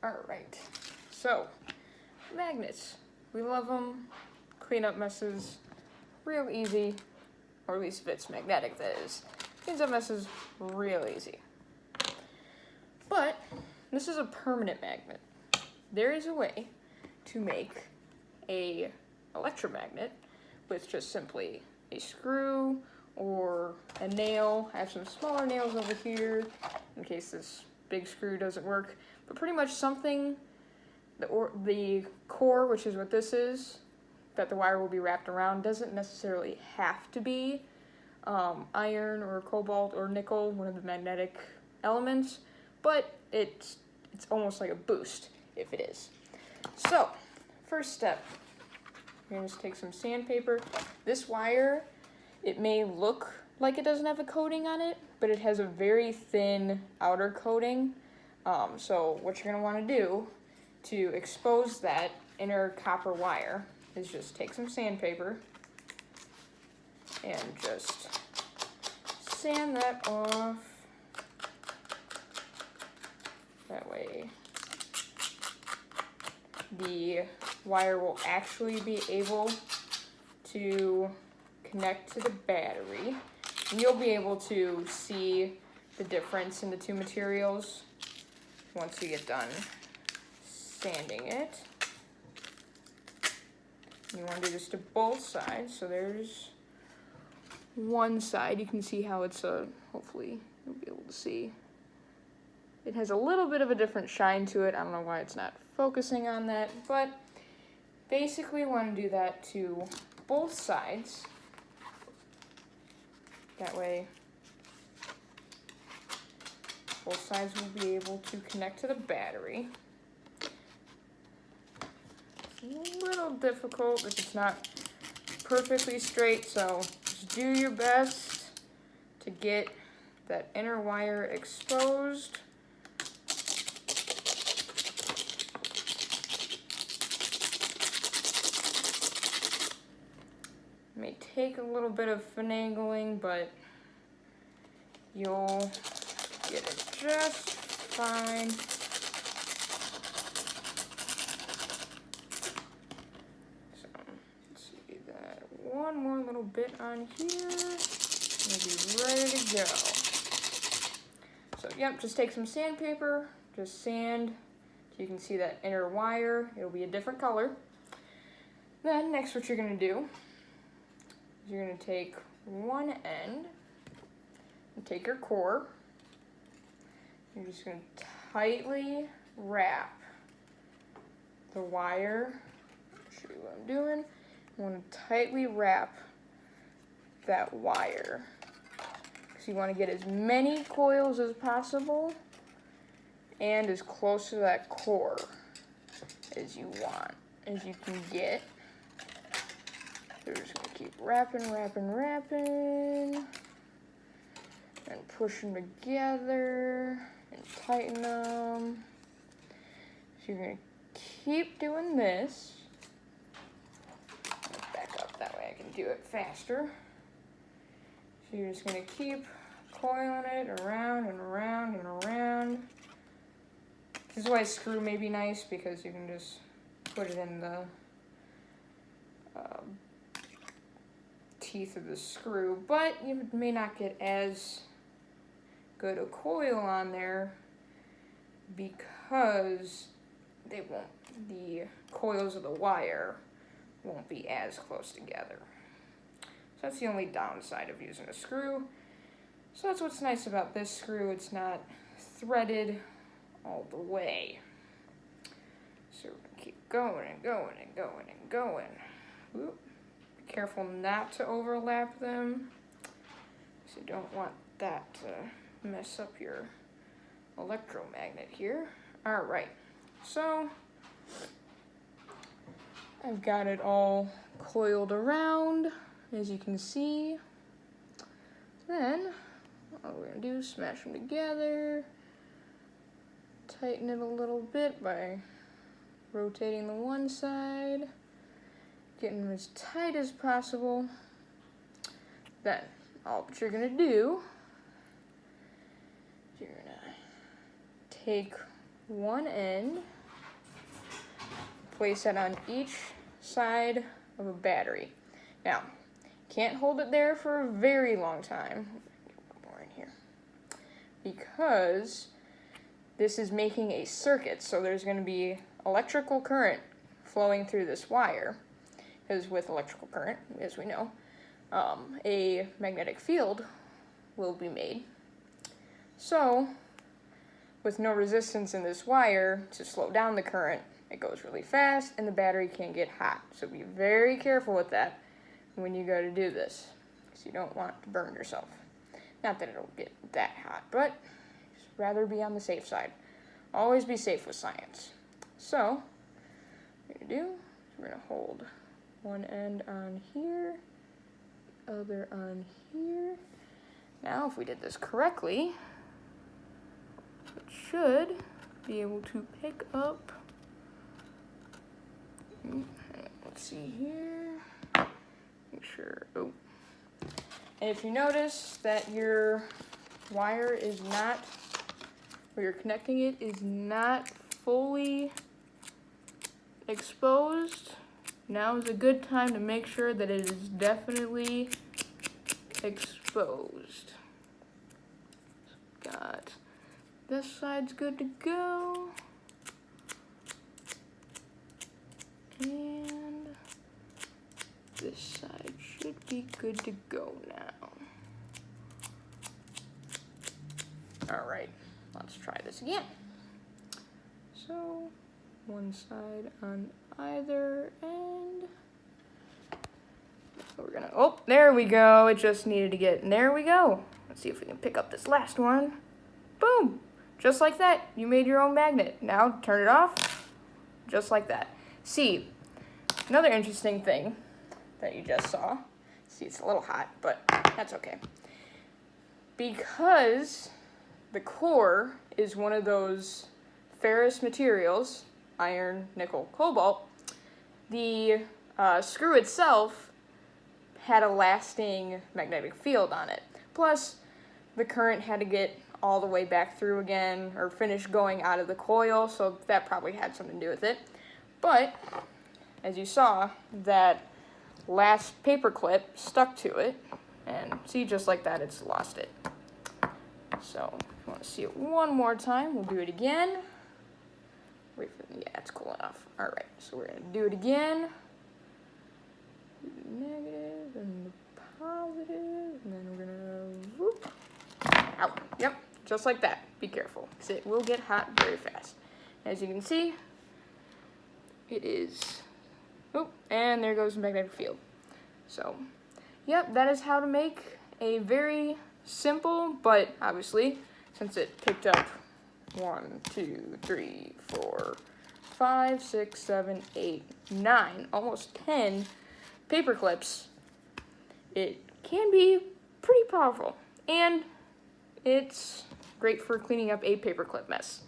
Alright, so magnets. We love them. Clean up messes real easy, or at least if it's magnetic, that is. Cleans up messes real easy. But this is a permanent magnet. There is a way to make a electromagnet with just simply a screw or a nail. I have some smaller nails over here in case this big screw doesn't work, but pretty much something, the core, which is what this is, that the wire will be wrapped around, doesn't necessarily have to be iron or cobalt or nickel, one of the magnetic elements, but it's almost like a boost if it is. So, first step, you're gonna just take some sandpaper. This wire, it may look like it doesn't have a coating on it, but it has a very thin outer coating. So what you're gonna wanna do to expose that inner copper wire is just take some sandpaper and just sand that off. That way the wire will actually be able to connect to the battery. And you'll be able to see the difference in the two materials once you get done sanding it. You want to do this to both sides. So there's one side. You can see how it's hopefully you'll be able to see. It has a little bit of a different shine to it. I don't know why it's not focusing on that, but basically you want to do that to both sides. That way both sides will be able to connect to the battery. It's a little difficult if it's not perfectly straight, so just do your best to get that inner wire exposed. It may take a little bit of finagling, but you'll get it just fine. So, let's see that one more little bit on here, and we'll be ready to go. So, yep, just take some sandpaper, just sand so you can see that inner wire. It'll be a different color. Then, next what you're gonna do is you're gonna take one end and take your core. You're just going to tightly wrap the wire. I'll show you what I'm doing. You want to tightly wrap that wire. So you want to get as many coils as possible and as close to that core as you want, as you can get. So you're just going to keep wrapping, wrapping, wrapping, and push them together and tighten them. So you're going to keep doing this. Back up, that way I can do it faster. So you're just going to keep coiling it around and around and around. This is why a screw may be nice, because you can just put it in the teeth of the screw, but you may not get as good a coil on there because the coils of the wire won't be as close together. So that's the only downside of using a screw. So that's what's nice about this screw. It's not threaded all the way. So we're gonna keep going and going and going and going. Oop. Be careful not to overlap them. So you don't want that to mess up your electromagnet here. All right, so I've got it all coiled around, as you can see. Then all we're gonna do is smash them together, tighten it a little bit by rotating the one side, getting them as tight as possible. Then all that you're gonna do, you're gonna take one end, place it on each side of a battery. Now, can't hold it there for a very long time. Get more in here. Because this is making a circuit, so there's going to be electrical current flowing through this wire. Because with electrical current, as we know, a magnetic field will be made. So, with no resistance in this wire to slow down the current, it goes really fast and the battery can get hot. So be very careful with that when you go to do this, because you don't want to burn yourself. Not that it'll get that hot, but just rather be on the safe side. Always be safe with science. So, what we're going to do is we're going to hold one end on here, the other on here. Now, if we did this correctly, it should be able to pick up. Let's see here. Make sure. Oh. And if you notice that your wire is not, where you're connecting it, is not fully exposed, now is a good time to make sure that it is definitely exposed. Got this side's good to go. And this side should be good to go now. All right, let's try this again. So, one side on either end. So we're gonna, oh, there we go. It just needed to get, and there we go. Let's see if we can pick up this last one. Boom, just like that. You made your own magnet. Now turn it off, just like that. See, another interesting thing that you just saw. See, it's a little hot, but that's okay. Because the core is one of those ferrous materials, iron, nickel, cobalt, the screw itself had a lasting magnetic field on it. Plus, the current had to get all the way back through again, or finish going out of the coil, so that probably had something to do with it. But, as you saw, that last paper clip stuck to it, and see, just like that, it's lost it. So, if you want to see it one more time, we'll do it again. Wait for, yeah, it's cool enough. All right, so we're going to do it again. Do the negative and the positive, and then we're going to, whoop, out. Yep, just like that. Be careful, because it will get hot very fast. As you can see, it is, oh, and there goes the magnetic field. So, yep, that is how to make a very simple, but obviously, since it picked up 1, 2, 3, 4, 5, 6, 7, 8, 9, almost 10 paper clips, it can be pretty powerful. And it's great for cleaning up a paperclip mess.